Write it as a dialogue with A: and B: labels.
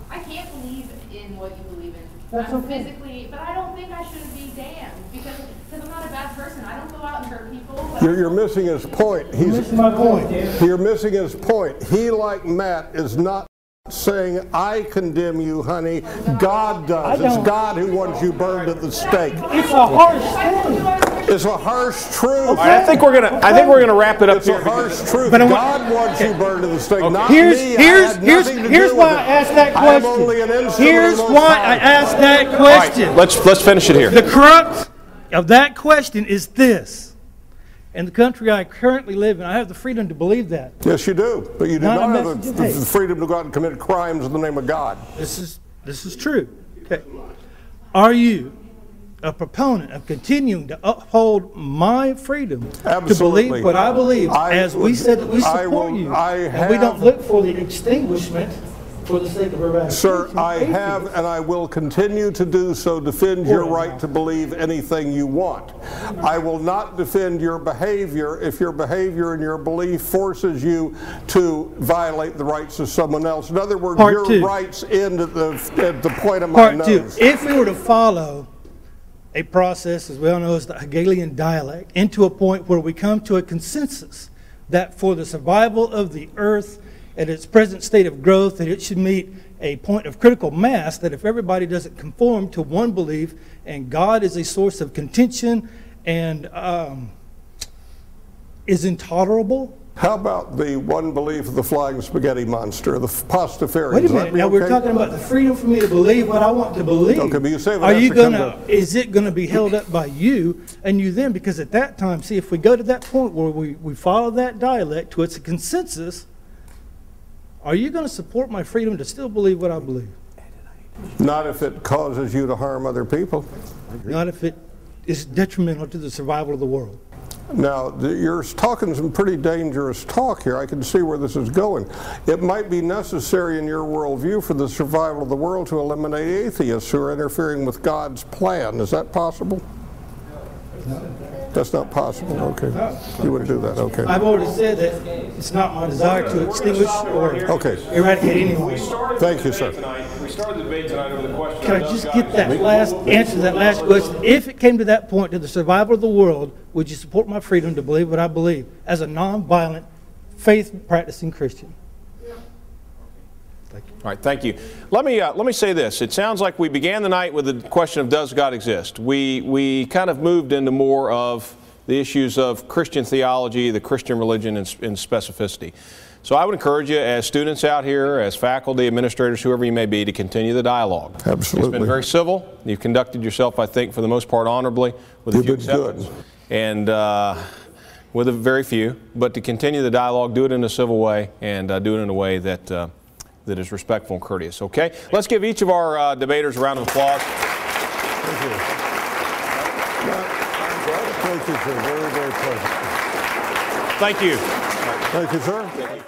A: I can't believe in what you believe in.
B: That's
A: I'm
B: okay.
A: Physically, but I don't think I should be damned because I'm not a bad person. I don't go out and hurt people.
B: You're missing his point. He's missing my point. You're missing his point. He, like Matt, is not saying, I condemn you, honey. God does. It's God who wants you burned at the stake. It's a harsh truth. It's a harsh truth.
C: All right, I think we're gonna wrap it up here.
B: It's a harsh truth. God wants you burned at the stake, not
D: Here's
B: me.
D: Here's why I asked that question. Here's why I asked that question.
C: All right, let's finish it here.
D: The crux of that question is this. In the country I currently live in, I have the freedom to believe that.
B: Yes, you do. But you do not have the freedom to go out and commit crimes in the name of God.
D: This is true. Okay. Are you a proponent of continuing to uphold my freedom to believe what I believe, as we said that we support you, and we don't look for the extinguishment for the sake of eradication?
B: Sir, I have and I will continue to do so, defend your right to believe anything you want. I will not defend your behavior if your behavior and your belief forces you to violate the rights of someone else. In other words, your rights end at the point of my nose.
D: Part 2. If we were to follow a process, as we all know, as the Hegelian dialect, into a point where we come to a consensus that for the survival of the earth at its present state of growth, that it should meet a point of critical mass, that if everybody doesn't conform to one belief and God is a source of contention and is intolerable.
B: How about the one belief of the flying spaghetti monster, the pastafarians?
D: Wait a minute, now we're talking about the freedom for me to believe what I want to believe.
B: Okay, but you say
D: is it going to be held up by you and you then? Because at that time, see, if we go to that point where we follow that dialect to its consensus, are you going to support my freedom to still believe what I believe?
B: Not if it causes you to harm other people.
D: Not if it is detrimental to the survival of the world.
B: Now, you're talking some pretty dangerous talk here. I can see where this is going. It might be necessary in your worldview for the survival of the world to eliminate atheists who are interfering with God's plan. Is that possible? No. That's not possible. Okay. You wouldn't do that. Okay.
D: I've already said that it's not my desire to extinguish or eradicate anyone.
B: Thank you, sir.
C: We started the debate tonight over the question.
D: Can I just get that last answer to that last question? If it came to that point, to the survival of the world, would you support my freedom to believe what I believe as a nonviolent, faith-practicing Christian?
C: All right, thank you. Let me say this. It sounds like we began the night with the question of does God exist? We kind of moved into more of the issues of Christian theology, the Christian religion in specificity. So I would encourage you as students out here, as faculty, administrators, whoever you may be, to continue the dialogue.
B: Absolutely.
C: It's been very civil. You've conducted yourself, I think, for the most part honorably, with a few exceptions. And with a very few. But to continue the dialogue, do it in a civil way and do it in a way that that is respectful and courteous. Okay? Let's give each of our debaters a round of applause.
B: Thank you. Thank you, sir. Very, very pleasant.
C: Thank you.
B: Thank you, sir.